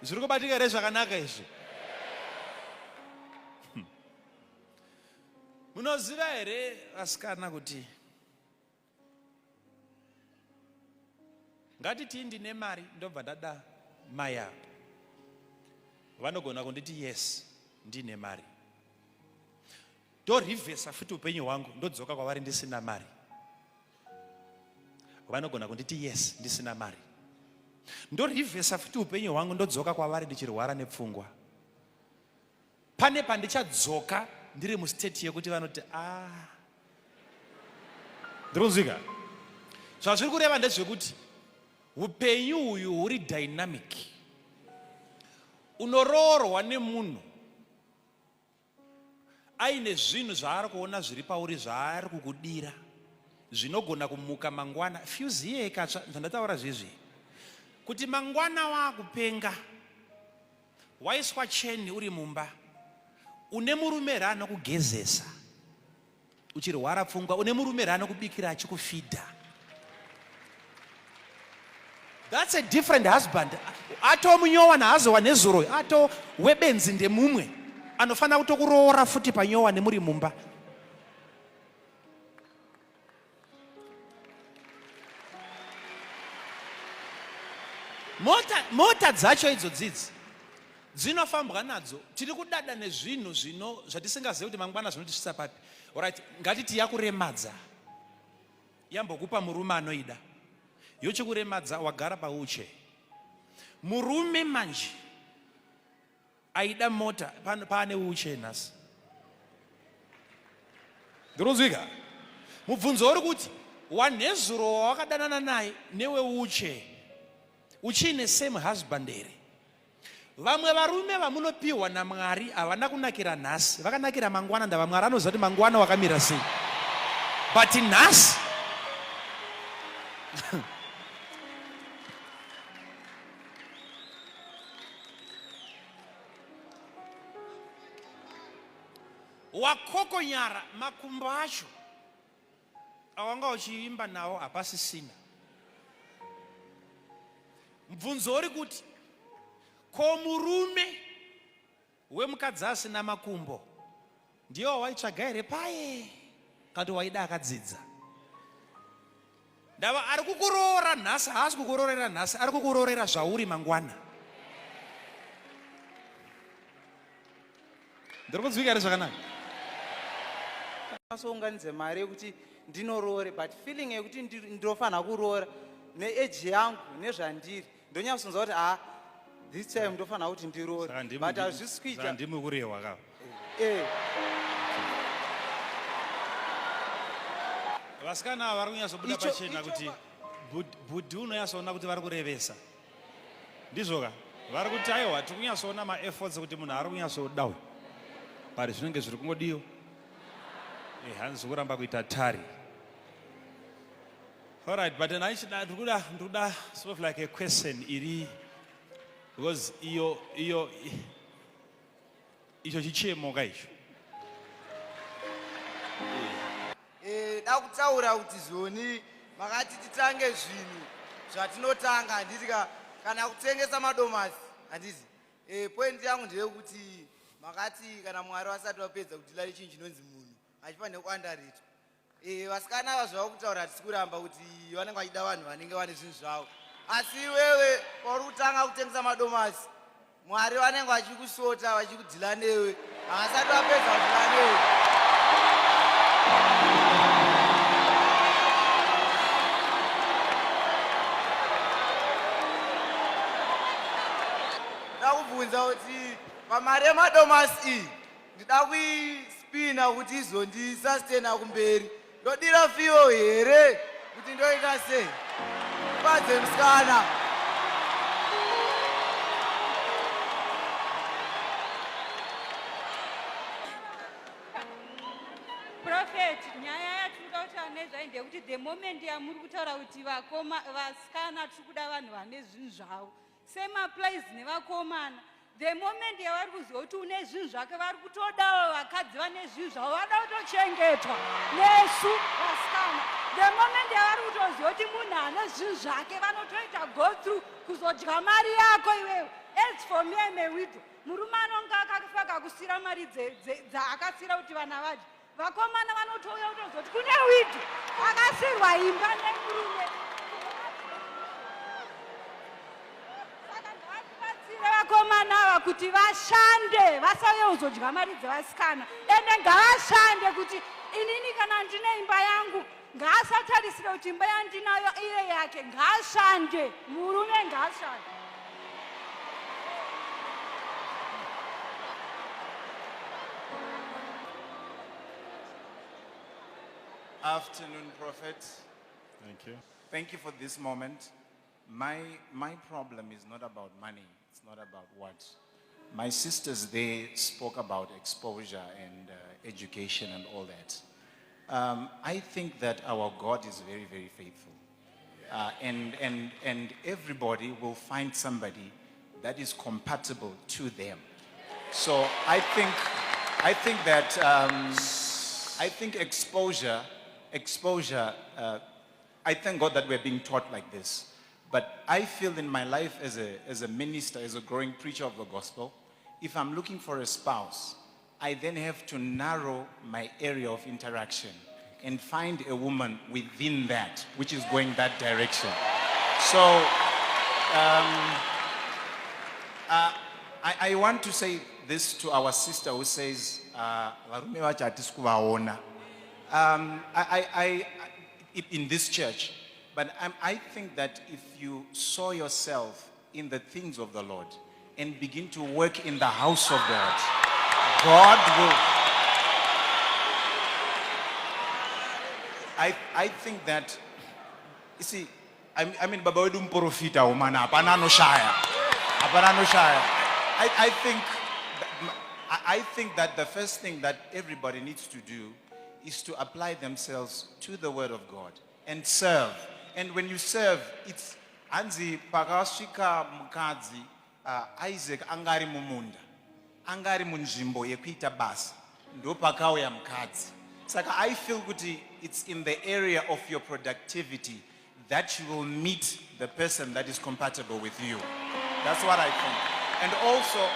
Zviri kubatika here zvakanaka izvi? Munoziva here vasikana kuti ngatiti ndine mari ndobva ndada mai avo. Vanogona kunditi yes, ndine mari. Ndorivhesa futi upenyu hwangu ndodzoka kwavari ndisina mari. Vanogona kunditi yes, ndisina mari. Ndorivhesa futi upenyu hwangu ndodzoka kwavari ndichirwara nepfungwa. Pane pandichadzoka ndiri mustate yekuti vanoti ndinozvika. Zvazviri kureva ndezvekuti upenyu uyu huri dynamic. Unoroorwa nemunhu aine zvinhu zvaari kuona zviri pauri zvaari kukudira zvinogona kumuka mangwana. Fuse iye ikatsva, ndandataura zvezvi kuti mangwana waakupenga, waiswa cheni uri mumba, une murume raanokugezesa uchirwara pfungwa, une murume raanokubikira achikufidha. That's a different husband. Ato munyowa nahazowa nezuro, ato webenzi ndemumwe anofana kutokuroora futi panyowa nemuri mumba. Mota dzacho idzo dzidzi dzinofambwa nadzo. Tiri kudada nezvinhu zvino zvatisingazivi kuti mangwana zvinotisvitsa papi. Alright, ngatiti yakuremadza, yambokupa murume anoida, yochikuremadza, wagara pauche. Murume manje aida mota, paane uche nhasi. Ndinozvika. Mubvunzo uri kuti wanhezuro wawakadanana naye newe uchine same husband here. Vamwe varume vamunopiwa naMwari havana kunakira nhasi, vakanakira mangwana. Ndava Mwari anoziva kuti mangwana wakamira sei. But nhasi wakokonyara makumbo acho awanga uchiimba nawo hapasisina. Mubvunzo uri kuti ko murume wemukadzi asina makumbo ndiwo waitsvaga here paye kana waida akadzidza? Ndava ari kukuroora nhasi, haasi kukuroorera nhasi, ari kukuroorera zvauri mangwana. Ndiri kunzwika here zvakanaka? Masounganidze mari yekuti ndinoroore, but feeling yekuti ndinofanira kuroora neeji yangu nezvandiri ndonyatsonza kuti this time ndofanira kuti ndiroore, but hazvisikuita. Ndimi kurehwa kavo. Vasikana vari kunyatsobuda pachena kuti bhudhi unoyatsoona kuti vari kurevesa. Ndizvoka vari kuti aiwa tiri kunyatsoona maefforts kuti munhu ari kunyatsodawo pari zvinenge zviri kungodiwa. Hanzi kuramba kuita tari. Alright, but ndikuda sort of like a question iri, because icho chichemoka icho. Da kutaura kuti zoni makati titange zvinhu zvatinotanga, handiti kana kutengesa madomasi, handizi. Point yangu ndeyekuti makati kana Mwari wasati wapedza kutila chinhu chinonzi munhu achifanira kuandaritwa. Vasikana ava zvava kutaura hatisi kuramba kuti vanenge vachida vanhu vanenge vane zvinhu zvavo, asi iwewe pauri kutanga kutengesa madomasi, Mwari vanenge vachikusota vachikudhila newe, havasati vapedza kudhila newe. Ndida kubvunza kuti pamari yemadomasi iyi ndida kuispina kuti izondisastena kumberi. Ndodira fiyo here kuti ndoita sei? Badze musikana. Prophet, nyaya yatinoda kutaura nezvayo ndeyekuti the moment yamuri kutaura kuti vasikana tiri kuda vanhu vane zvinhu zvavo, same applies nevakomana. the moment yavari kuziva kuti une zvinhu zvake vari kutodawo vakadzi vane zvinhu zvavo vada kutochengetwa nesu vasikana. The moment yavari kutoziva kuti munhu ane zvinhu zvake vanotoita go through kuzodya mari yako iwewe. As for me I'm a widow, murume anonga akafaka kusira mari dzaakasira kuti vana vadye, vakomana vanotouya kutoziva kuti kune widow akasirwa imba nemurume. Vakomana ava kuti vashande vasauye kuzodya mari dzevasikana, ende ngavashande kuti inini kana ndine imba yangu ngaasatarisire kuti imba yandinayo iye yake, ngaashande, murume ngaashande. Afternoon, Prophet. Thank you. Thank you for this moment. My problem is not about money. It's not about what. My sisters, they spoke about exposure and education and all that. I think that our God is very, very faithful. And everybody will find somebody that is compatible to them. So I think that exposure, I thank God that we're being taught like this. But I feel in my life as a minister, as a growing preacher of the gospel, if I'm looking for a spouse, I then have to narrow my area of interaction and find a woman within that, which is going that direction. So I want to say this to our sister who says, in this church, but I think that if you saw yourself in the things of the Lord and begin to work in the house of God, God will. I think that, you see, I mean, Baba Wedum Porofita, Umana, Banano Shire. I think that the first thing that everybody needs to do is to apply themselves to the Word of God and serve. And when you serve, it's Anzi Pagashika Mukadzi, Isaac Angari Mumunda, Angari Munjimbo, Yekuita Bas, Ndopakao Mukadzi. It's like I feel good. It's in the area of your productivity that you will meet the person that is compatible with you. That's what I think. And also,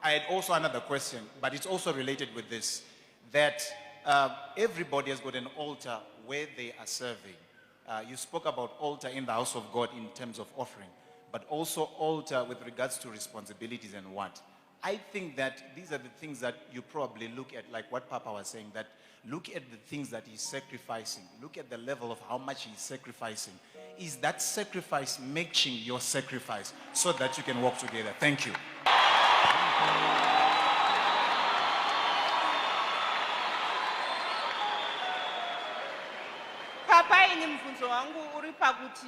I had also another question, but it's also related with this, that everybody has got an altar where they are serving. You spoke about altar in the house of God in terms of offering, but also altar with regards to responsibilities and what. I think that these are the things that you probably look at, like what Papa was saying, that look at the things that he's sacrificing. Look at the level of how much he's sacrificing. Is that sacrifice matching your sacrifice so that you can walk together? Thank you. Papa ini mfunzo wangu uri pakuti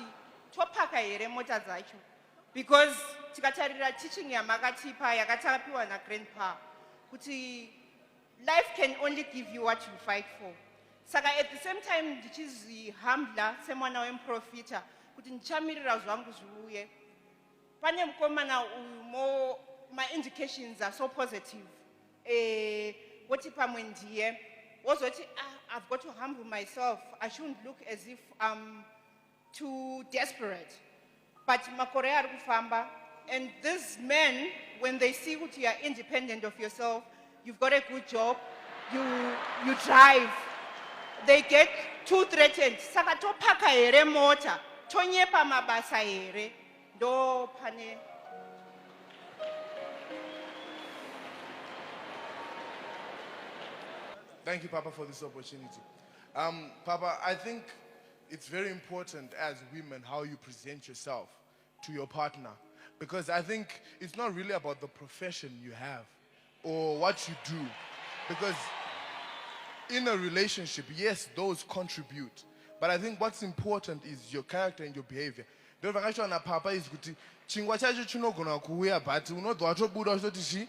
topaka here mota dzacho, because tikatarira teaching yamakatipa yakatapiwa na grandpa kuti life can only give you what you fight for. Saka at the same time ndichizihambla semwana wemprofita kuti ndichamirira zvangu zviuye. Pane mukomana uyu my indications are so positive. Woti pamwe ndiye wozoti I've got to humble myself. I shouldn't look as if I'm too desperate. But makore ari kufamba, and these men, when they see that you are independent of yourself, you've got a good job, you drive, they get too threatened. Saka topaka here mota, tonyepa mabasa here, do pane. Thank you, Papa, for this opportunity. Papa, I think it's very important as women how you present yourself to your partner, because I think it's not really about the profession you have or what you do, because in a relationship, yes, those contribute, but I think what's important is your character and your behavior. The reaction of Papa is good. Chingwa chacho chinogona kuuya, but unodwa tobuda uchoti chi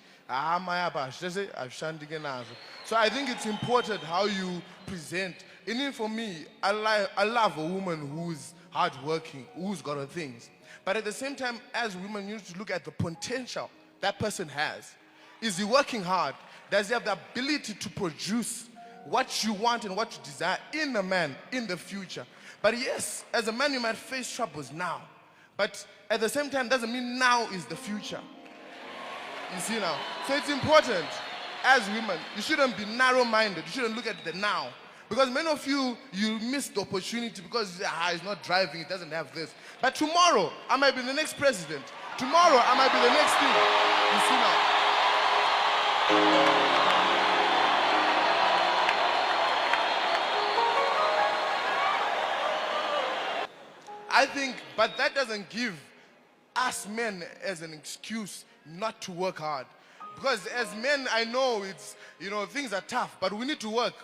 maya bash ashandike nazo. So I think it's important how you present. And for me, I love a woman who's hardworking, who's got her things. But at the same time, as women, you need to look at the potential that person has. Is he working hard? Does he have the ability to produce what you want and what you desire in a man in the future? But yes, as a man, you might face troubles now. But at the same time, doesn't mean now is the future. You see now? So it's important, as women, you shouldn't be narrow-minded. You shouldn't look at the now. Because many of you miss the opportunity because he's not driving, he doesn't have this. But tomorrow, I might be the next president. Tomorrow, I might be the next thing. You see now? I think, but that doesn't give us men as an excuse not to work hard. Because as men, I know it's, things are tough, but we need to work.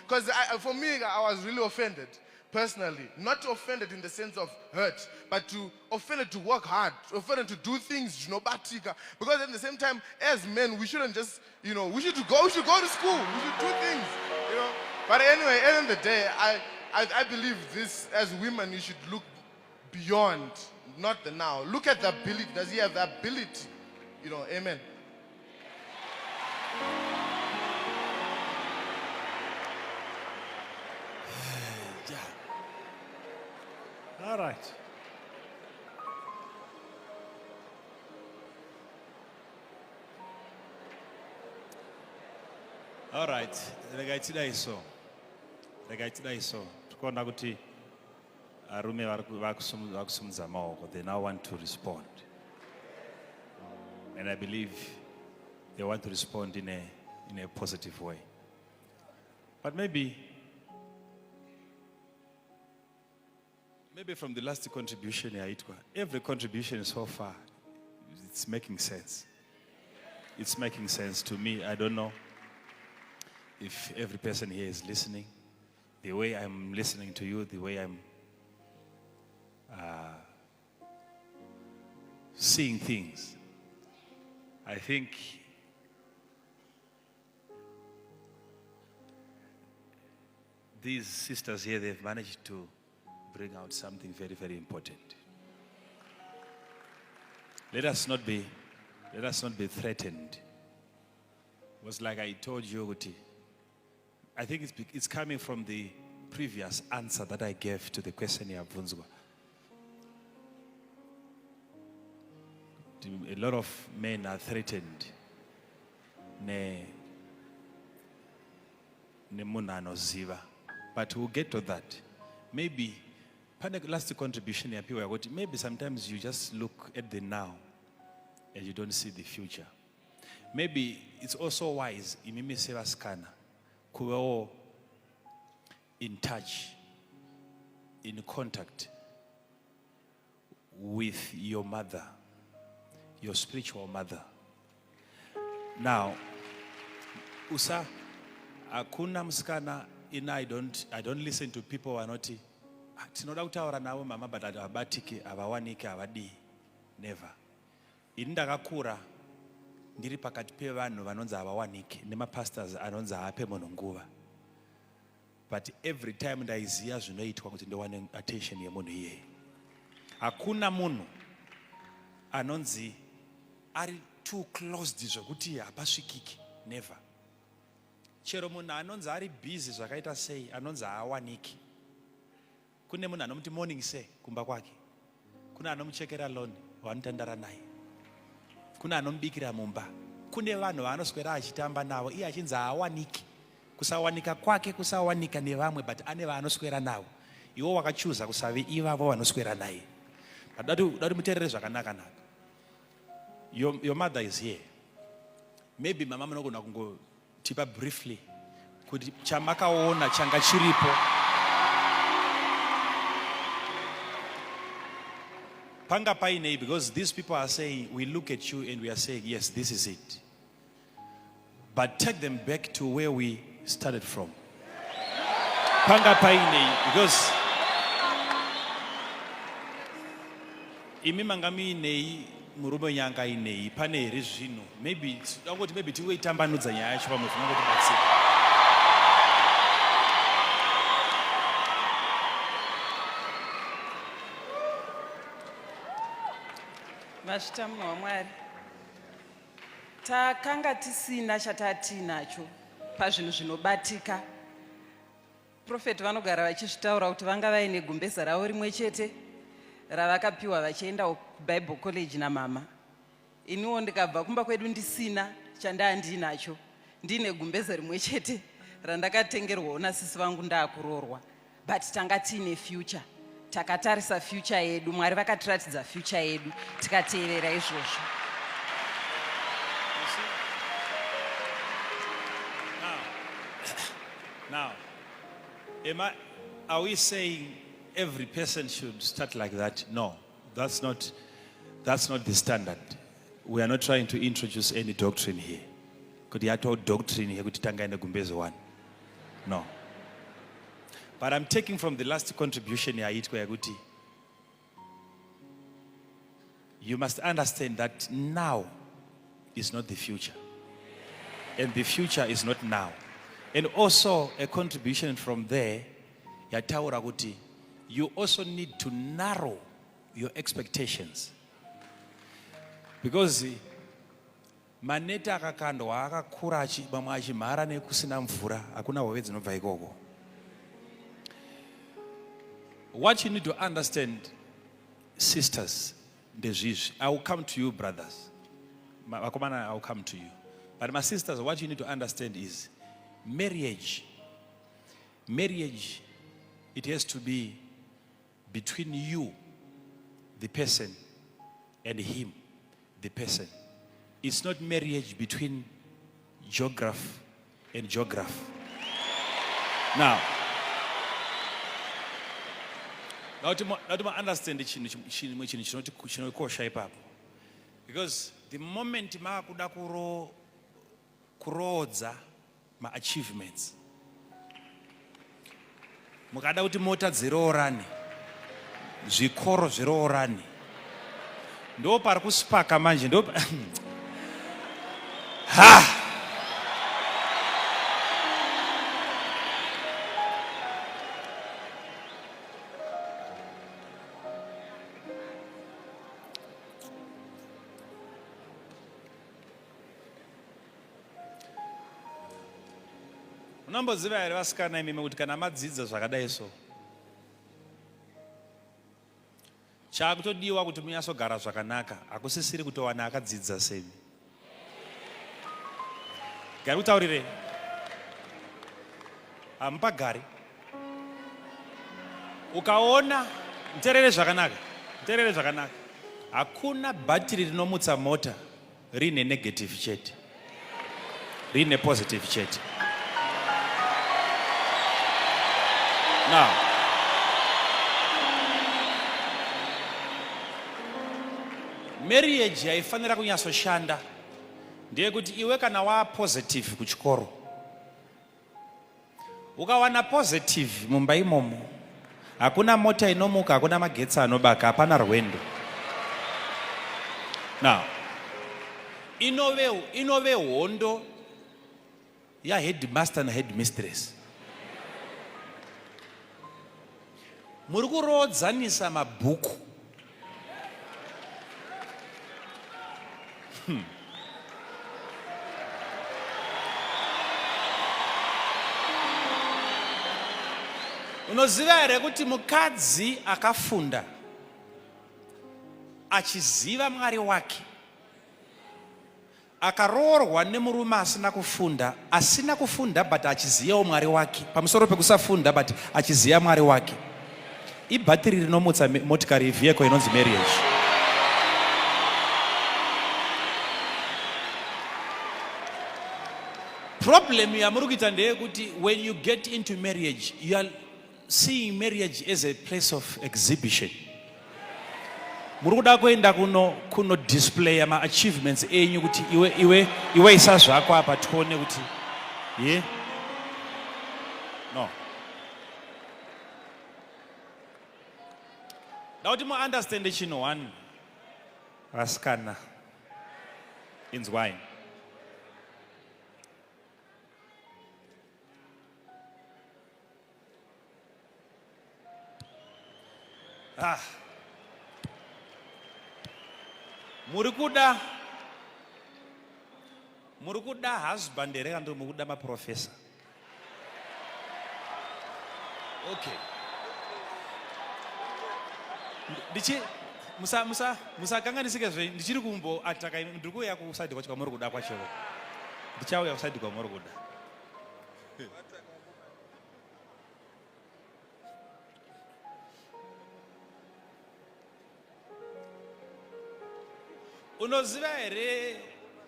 Because for me, I was really offended, personally. Not offended in the sense of hurt, but offended to work hard, offended to do things, because at the same time, as men, we shouldn't just, we should go to school, we should do things, But anyway, at the end of the day, I believe this, as women, you should look beyond, not the now. Look at the ability. Does he have the ability? Amen. All right. All right. Regaitidai so. Tukona kuti arume vakusumudza maoko. They now want to respond. And I believe they want to respond in a positive way. But maybe from the last contribution, every contribution so far, it's making sense. It's making sense to me. I don't know if every person here is listening. The way I'm listening to you, the way I'm seeing things. I think these sisters here, they've managed to bring out something very, very important. Let us not be threatened. It was like I told you, I think it's coming from the previous answer that I gave to the question here, Vunzwa. A lot of men are threatened. But we'll get to that. Maybe last contribution here, maybe sometimes you just look at the now and you don't see the future. Maybe it's also wise in touch, in contact with your mother, your spiritual mother. Now, usa akuna mskana I don't listen to people who are not tinoda kutaura navo mama but avabatike avawanike avadi. Never. Indakakura ndiri pakati pevanhu vanonzi avawanike nemapastors anonzi haape munhu nguva. But every time ndaiziva zvinoitwa kuti ndiwane attention yemunhu iyeye. Hakuna munhu anonzi ari too closed zvokuti hapasvikiki. Never. Chero munhu anonzi ari busy zvakaita sei anonzi haawaniki. Kune munhu anomuti morning say kumba kwake. Kuna anomuchekera lawn wanotandara naye. Kuna anomubikira mumba. Kune vanhu vanoswera achitamba navo iye achinzi haawaniki. Kusawanika kwake kusawanika nevamwe but ane vanoswera navo. Iwo wakachuza kusavi ivavo vanoswera naye. Dati muterere zvakanaka naka. Your mother is here. Maybe mama munogona kungotipa briefly kuti chamakaona changa chiripo. Panga paine, because these people are saying, we look at you and we are saying, yes, this is it. But take them back to where we started from. Panga paine, because imimangami nei murume nyanga inei pane rezvino. Maybe tiwetambanudza nyaya yacho pamwe zvinongoti batsika. Vashitamu vaMwari, takanga tisina chatatinacho pazvinhu zvinobatika. Profeti vanogara vachizvitaura kuti vanga vaine gumbeza ravo rimwe chete ravakapiwa vachienda kuBible College namama. Iniwo ndikabva kumba kwedu ndisina chandandinacho, ndine gumbeza rimwe chete randakatengerwawo nasisi vangu ndaakuroorwa. But tanga tiine future, takatarisa future yedu, Mwari vakatiratidza future yedu, tikateerera izvozvo. Now, are we saying every person should start like that? No, that's not the standard. We are not trying to introduce any doctrine here. Could you talk doctrine here? Could you tanga in the Gumbezi one? No. But I'm taking from the last contribution here, you must understand that now is not the future. And the future is not now. And also a contribution from there, you also need to narrow your expectations. Because maneta akakandwa akakura achibamwa achimhara nekusina mvura hakuna hove dzinobva ikoko. What you need to understand, sisters, I will come to you, brothers. I will come to you. But my sisters, what you need to understand is marriage, it has to be between you, the person, and him, the person. It's not marriage between geograph and geograph. Now to understand because the moment maakuda kurodza ma achievements, mukada kuti mota dziroorane, zvikoro zviroorane, ndo pari kusipaka manje, ndo ha. Unomboziva here vasikana imimi kuti kana madzidza zvakadai so, chaakutodiwa kuti munyasogara zvakanaka, hakusisiri kutowana akadzidza semi. Gari kutaurire, hamupagari. Ukaona, nterere zvakanaka. Hakuna bhatiri rinomutsa mota rine negative chete, rine positive chete. Now, marriage haifanira kunyasoshanda ndeyekuti iwe kana wa positive kuchikoro, ukawana positive mumba imomo, hakuna mota inomuka, hakuna magetsi anobaka, hapana rwendo. Now, inove hondo ya headmaster na headmistress. Muri kurodzanisa mabhuku. Unoziva here kuti mukadzi akafunda achiziva Mwari wake, akaroorwa nemurume asina kufunda but achiziva Mwari wake, pamusoro pekusafunda but achiziva Mwari wake, ibhatiri rinomutsa motikari vehicle inonzi marriage. Problem yamuri kuita ndeyekuti when you get into marriage, you are seeing marriage as a place of exhibition. Muri kuda kuenda kuno display ama achievements enyu kuti iwe isa zvako apa tione kuti yeah. No. Now to understand chino one vasikana inzwai. Murikuda husband ere kandi mukuda maprofessor. Okay. Musakanganisike zve ndichiri kumbo ataka ndikuya kuside kwacho kwamuri kuda kwacho. Ndichauya kuside kwamuri kuda.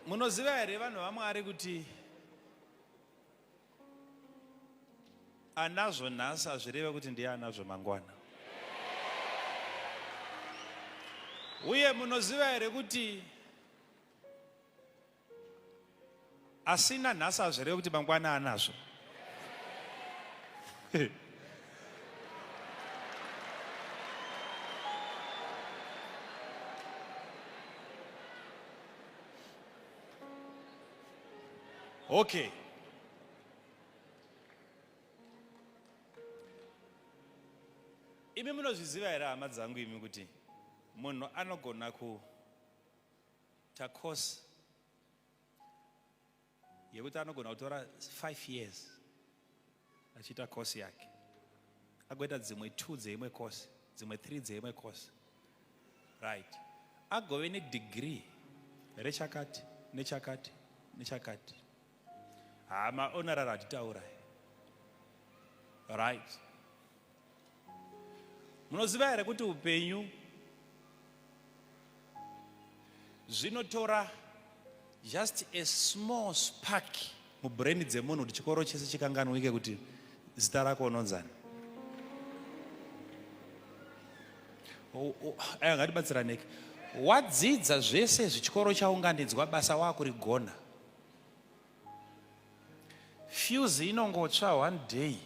Munoziva here vanhu vaMwari kuti anazvo nhasi hazvireve kuti ndiye anazvo mangwana. Uye munoziva here kuti asina nhasi hazvireve kuti mangwana anazvo. Okay. Imi munozviziva here hama dzangu imi kuti munhu anogona kuita course yekuti anogona kutora 5 years achiita course yake, agoita dzimwe 2 dzeimwe course, dzimwe 3 dzeimwe course, right? Agove nedegree rechakati nechakati nechakati. Hama onarara atitaura, right? Munoziva here kuti upenyu zvinotora just a small spark mubrain dzemunhu kuti chikoro chese chikanganwike kuti zita rako unonzani. Aya ngatibatsiraneke. Wadzidza zvese zvichikoro chaunganidzwa basa wakurigona. Fuse inongotsva one day.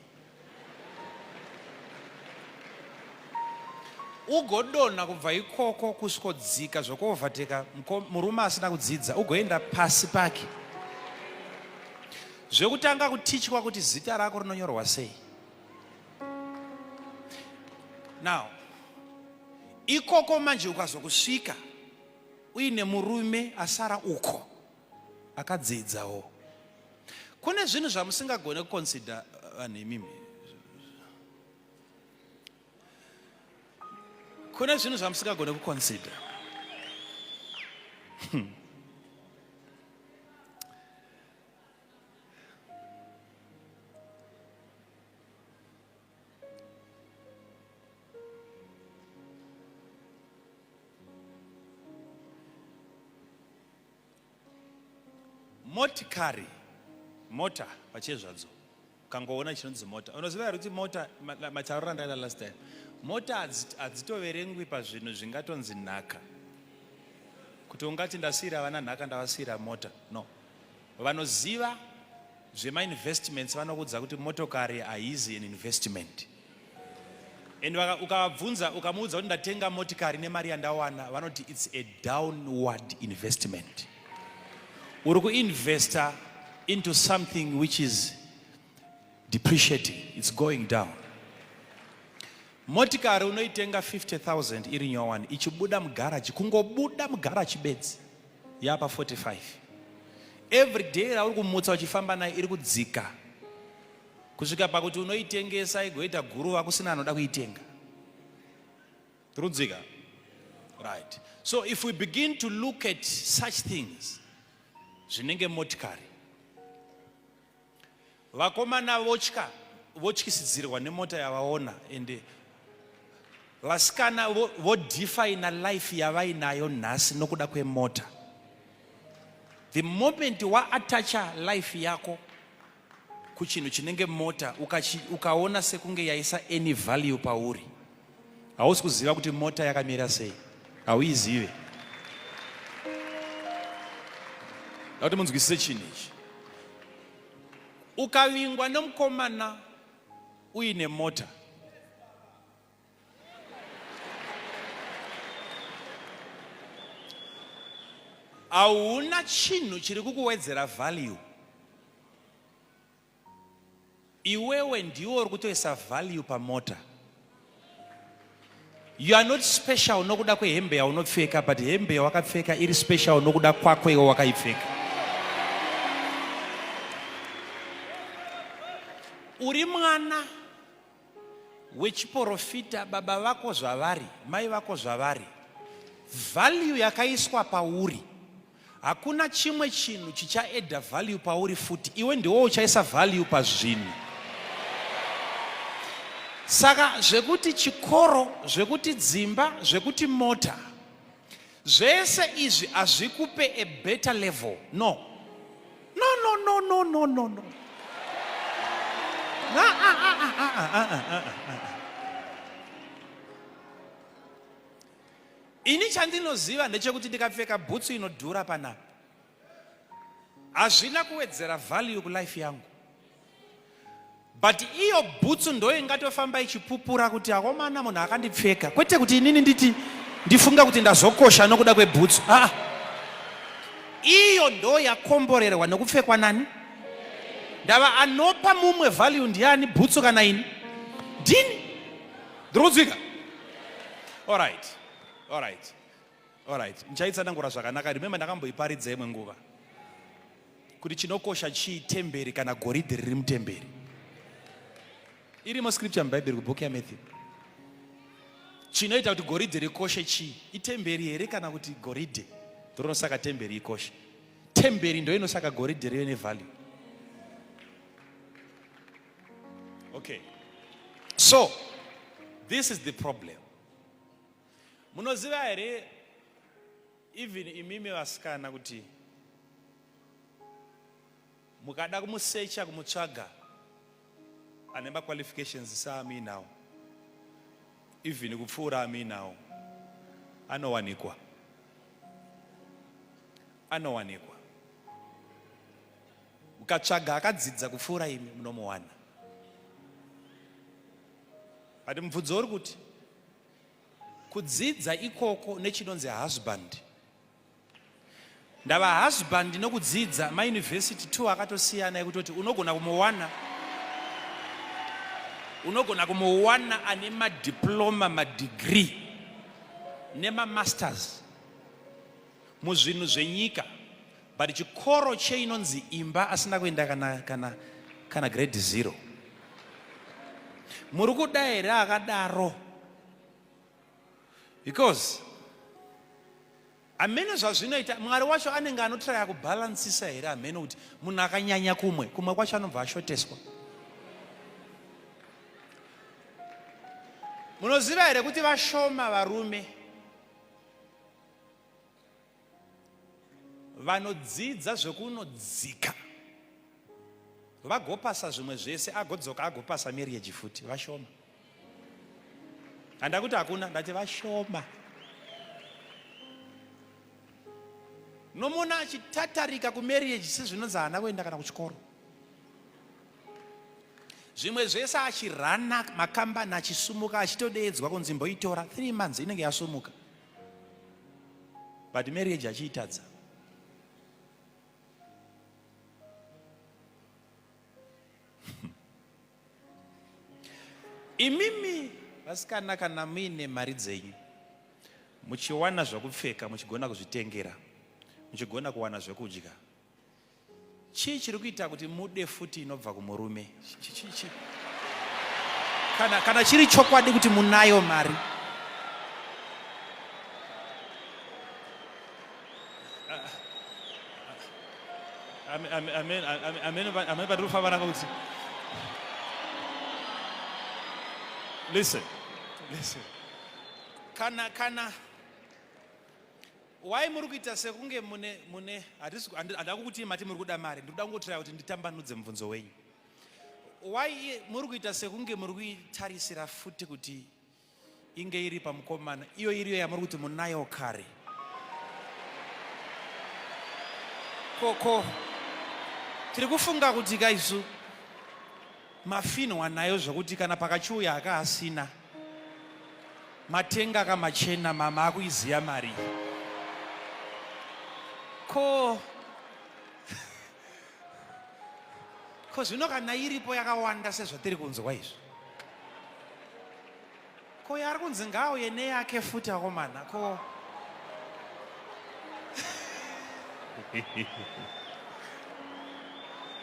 Ugodona kubva ikoko kusvikodzika zvokuovateka murume asina kudzidza ugoenda pasi pake. Zvekutanga kutichwa kuti zita rako rinonyorwa sei. Now, ikoko manje ukazokusvika uine murume asara uko akadzidzawo. Kune zvinhu zvamusingagone kuconsider vanhu imimi. Kune zvinhu zvamusingagone kuconsider. Motikari, mota pachezvadzo. Kangoona chinonzi mota. Unoziva here kuti mota mataurira ndaida last time. Mota hadzitoverengwi pazvinhu zvingatonzi nhaka. Kuti ungati ndasiyira vana nhaka ndavasiyira mota. No. Vanoziva zvema-investments vanokudza kuti motokari haizi an investment. And ukamuudza kuti ndatenga motikari nemari yandawana, vanoti it's a downward investment. Uri kuinvesta into something which is depreciating, it's going down. Motikari unoitenga 50,000 iri nyowani, ichibuda mugaraji, kungobuda mugaraji bedzi, yapa 45. Every day uri kumutsa uchifamba nayo iri kudzika. Kusvika pakuti unoitengesa igoita guruva kusina anoda kuitenga. Rudzika. Right. So if we begin to look at such things, zvinenge motikari. Vakomana votyisidzirwa nemota yavaona, ende vasikana vodefine life yavainayo nhasi nokuda kwemota. The moment waatacha life yako kuchinhu chinenge mota, ukaona sekunge yaisa any value pauri, hausi kuziva kuti mota yakamira sei. Hauizive. Kuti munzwisise chinhu ichi. Ukavingwa nomukomana uine mota, hauna chinhu chiri kukuwedzera value. Iwewe ndiwo uri kutoisa value pamota. You are not special nokuda kwehembe yaunopfeka, but hembe yawakapfeka iri special nokuda kwako iwe wakaipfeka. Uri mwana wechiprofita, baba vako zvavari, mai vako zvavari. Value yakaiswa pauri. Hakuna chimwe chinhu chichaedha value pauri futi. Iwe ndiwo uchaisa value pazvinhu. Saka zvekuti chikoro, zvekuti dzimba, zvekuti mota, zvese izvi hazvikupe a better level. No. No. Ini chandinoziva ndechekuti ndikapfeka bhutsu inodhura panapa, hazvina kuwedzera value kulife yangu. But iyo bhutsu ndo ingatofamba ichipupura kuti akomana munhu akandipfeka. Kwete kuti inini ndifunga kuti ndazokosha nokuda kwebhutsu. Iyo ndo yakomborerwa nokupfekwa nani? Ndava anopa mumwe value ndiani, bhutsu kana ini? Ndini? Ndinodzika? Alright. Nchaitsanangura zvakanaka. Remember ndakamboiparidza imwe nguva kuti chinokosha chii, temberi kana goridhe riri mutemberi. Irimo scripture mubhaibheri kubhuku yaMathew. Chinoita kuti goridhe rikoshe chii? Itemberi here kana kuti goridhe? Ndoronosaka temberi ikoshe. Temberi ndo inosaka goridhe rive nevalue. Okay. So, this is the problem. Munoziva here, even imimi vasikana kuti mukada kumusecha kumutsvaga anemba qualifications saAminawo, even kupfuura Aminawo, anowanikwa. Ukatsvaga akadzidza kupfuura imi munomuwana. But mubvunzo uri kuti kudzidza ikoko nechinonzi husband. Ndava husband nokudzidza mauniversity 2 akatosiyana ekutoti unogona kumuwana ane madiploma, madegree nemamasters muzvinhu zvenyika, but chikoro cheinonzi imba asina kuenda kana grade 0. Muri kuda here akadaro? Because amene zvazvinoita Mwari wacho anenge anotraya kubalansisa here amene kuti munhu akanyanya kumwe kwacho anobva ashoteswa. Munoziva here kuti vashoma varume vanodzidza zvekunodzika vagopasa zvimwe zvese, agodzoka agopasa marriage futi? Vashoma. Handa kuti hakuna, ndati vashoma. Nomona achitatarika kumarriage sezvinonzi haana kuenda kana kuchikoro. Zvimwe zvese achirana makambani achisumuka achitodeedzwa kunzi mboitora 3 months inenge yasumuka. But marriage achiitadza. Imimi vasikana kana muine mari dzenyu, muchiwana zvokupfeka, muchigona kuzvitengera, muchigona kuwana zvokudya, chii chiri kuita kuti mude futi inobva kumurume? Kana chiri chokwadi kuti munayo mari, amen patiri kufamba nako kuti listen. Kana why muri kuita sekunge mune handida kuti mati muri kuda mari, ndikuda kungotiraya kuti nditambanudze mubvunzo wenyu. Why muri kuita sekunge muri kuitarisira futi kuti inge iri pamukomana, iyo iriyo yamuri kuti munayo kare? Ko tiri kufunga kuti kaisu mafino anayo zvokuti kana pakachiuya akaasina matenga kamachena mama akuiziya mari. Ko zvino kana iripo yakawanda sezvatiri kunzwa izvo, ko yari kunzi ngauye neyake futi akomana ko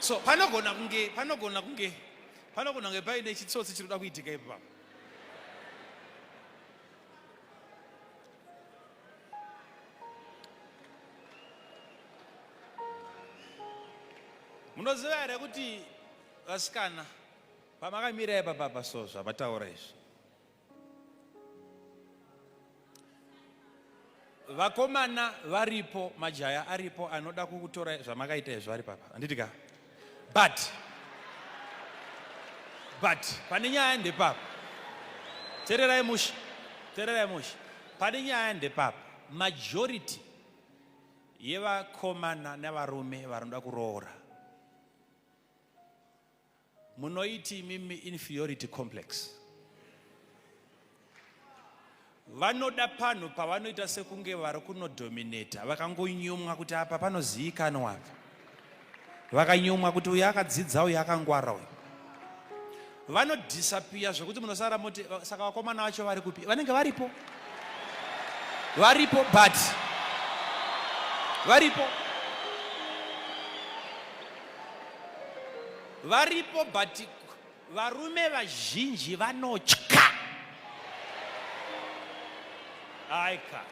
so panogona kunge paine chitsotsi chiri kuda kuitika ipapo. Munoziva here kuti vasikana pamakamira ipapapa so zvamataura izvi, vakomana varipo, majaya aripo anoda kukutora zvamakaita izvo vari papa, handiti ka? But pane nyaya ndepapa, teererai musha, pane nyaya ndepapa, majority yevakomana nevarume vanoda kuroora munoiti mimi inferiority complex. Vanoda pano pavanoita sekunge vari kunodominata, vakangonyumwa kuti apa panozivikanwa apa, vakanyumwa kuti uyu akadzidza uyu akangwara uyu, vanodisappear zvokuti munosara moti saka vakomana vacho vari kupi? Vanenge varipo but varume vazhinji vanotya. Aika.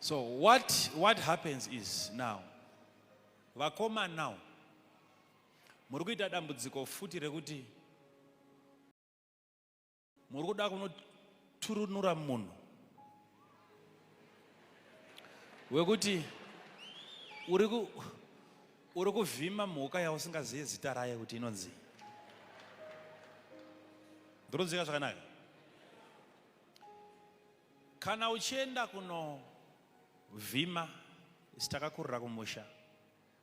So what happens is now, vakoma now, muri kuita dambudziko futi rekuti muri kuda kunoturunura munhu wekuti uri kuvhima mhuka yausingazivi zita rayo kuti inonzi. Ndinoziva zvakanaka. Kana uchienda kunovhima sitakakurira kumusha,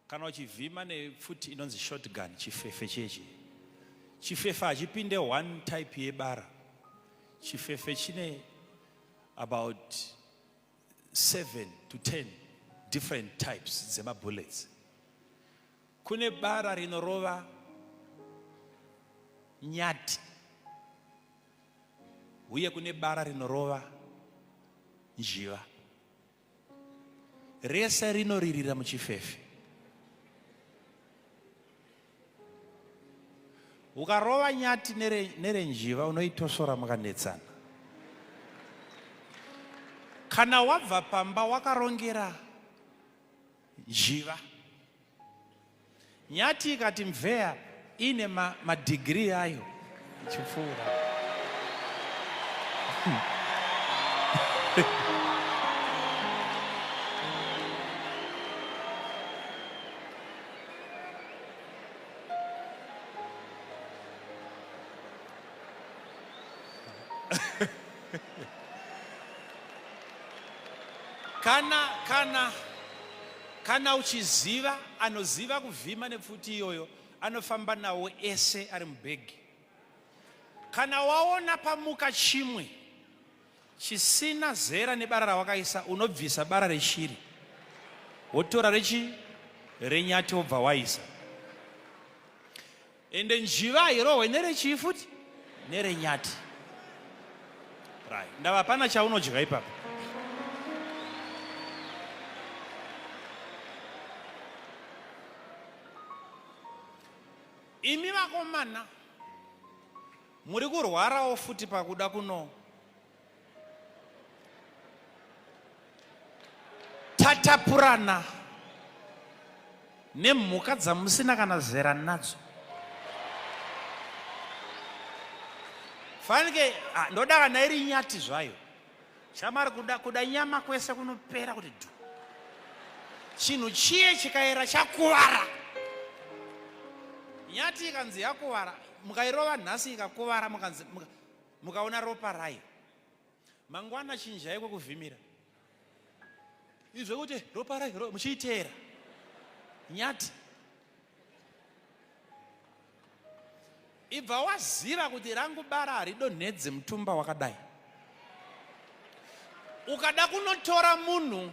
kana uchivhima nefuti inonzi shotgun, chifefe chechi, chifefe hachipinde one type yebara, chifefe chine about 7 to 10 different types dzema bullets. Kune bara rinorova nyati, uye kune bara rinorova njiva, rese rinoririra muchifefe. Ukarova nyati nerenjiva unoitosora makanetsana. Kana wabva pamba wakarongera njiva, nyati ikati mveya ine madigiri ayo chipfuura. Kana uchiziva, anoziva kuvhima nepfuti iyoyo, anofamba nawo ese ari mubhegi. Kana waona pamuka chimwe chisina zera nebara rawakaisa, unobvisa bara reshiri, wotora renyati wobva waisa. Ende njiva irohwe nerechifuti nerenyati. Right. Ndava pana chaunodya ipapo. Imi vakomana muri kurwarawo futi pakuda tatapurana nemhuka dzamusina kana zera nadzo. Fanike ndoda kana iri nyati zvayo, chamari kuda nyama kwese kunopera kuti dhu. Chinhu chiye chikaera chakuvara. Nyati ikanzi yakuvara, mukairova nhasi ikakuvara, mukaona ropa rayo, mangwana chinjai kwekuvhimira izvo kuti ropa rayo muchiiteera nyati. ibva waziva kuti rangu bara haridonhedze mutumba wakadai. Ukada kunotora munhu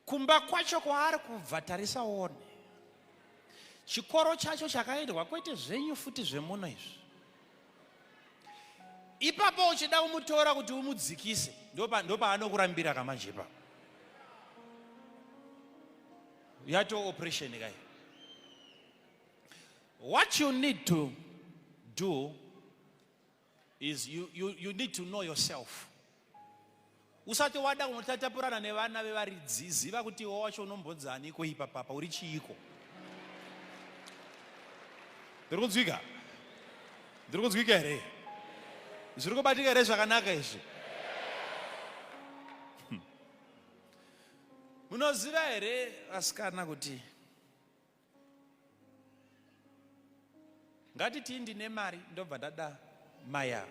kumba kwacho kwaari kubva tarisa one. Chikoro chacho chakaendwa kwete zvenyu futi zvemuno izvi. Ipapo uchida kumutora kuti umudzikise ndopaanokurambira kamanjepa. Yato operation kai. What you need to do is you need to know yourself. Usati wada kunotatapurana nevana vevaridzi, ziva kuti iwe wacho unombodzani kuipa papa uri chiiko. Ndiri kunzwika? Ndiri kunzwika here? Zviri kubatika here zvakanaka izvi? Munoziva here vasikana kuti ngatiti ndine mari ndobva ndada mai avo.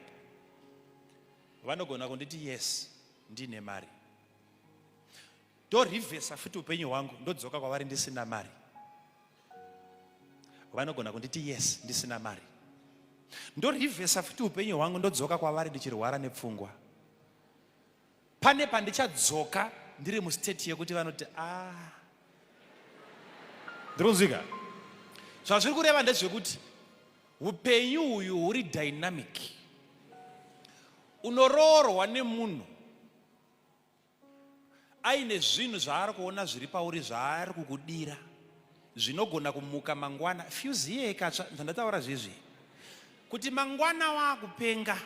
Vanogona kunditi yes, ndine mari. Ndorivhesa futi upenyu hwangu ndodzoka kwavari ndisina mari. Vanogona kunditi yes, ndisina mari. Ndorivhesa futi upenyu hwangu ndodzoka kwavari ndichirwara nepfungwa. Pane pandichadzoka ndiri mustate yekuti vanoti ndiri kunzwika? Zvazviri kureva ndezvekuti upenyu uyu huri dynamic. Unoroorwa nemunhu aine zvinhu zvaari kuona zviri pauri zvaari kukudira zvinogona kumuka mangwana. Fuse iye ikatsva, zvandataura zvezvi kuti mangwana waakupenga,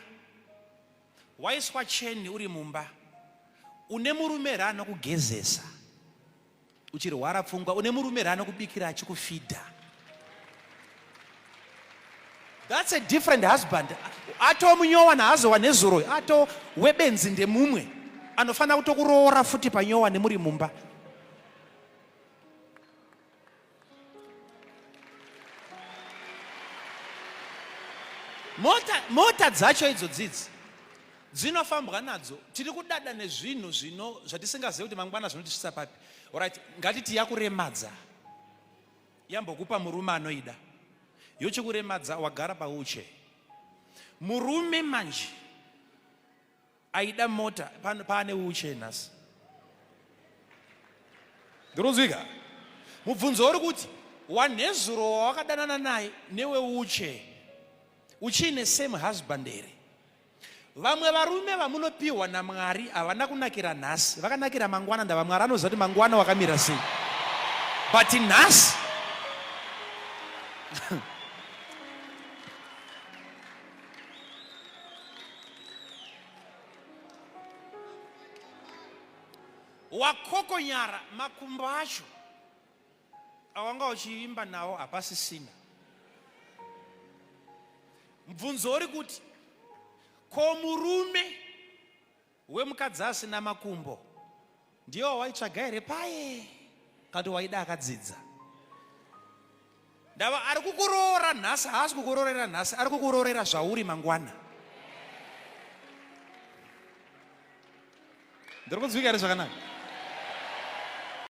waiswa cheni uri mumba, une murume raanokugezesa uchirwara pfungwa, une murume raanokubikira achikufidha. That's a different husband. Ato munyowa naazowa nezuro, ato webenzi ndemumwe anofana kutokuroora futi panyowa nemuri mumba. Mota dzacho idzodzidzi dzinofambwa nadzo. Tiri kudada nezvinhu zvino zvatisingazivi kuti mangwana zvinotisvisa papi. Alright, ngatiti yakuremadza, yambokupa murume anoida, yochikuremadza, wagara pauche. Murume manje aida mota paane uche nhasi. Ndinonzwika? Mubvunzo uri kuti wanezuro wawakadanana naye newe uche uchine same husband here. Vamwe varume vamunopiwa naMwari havana kunakira nhasi, vakanakira mangwana. Ndava Mwari anoziva kuti mangwana wakamira sei. But nhasi wakokonyara makumbo acho awanga uchiimba nawo hapasisina. Mubvunzo uri kuti ko murume wemukadzi asina makumbo ndiyo waitsvaga here paye kati waida akadzidza? Ndava ari kukuroora nhasi, haasi kukuroorera nhasi, ari kukuroorera zvauri mangwana. Ndiri kunzwika here zvakanaka?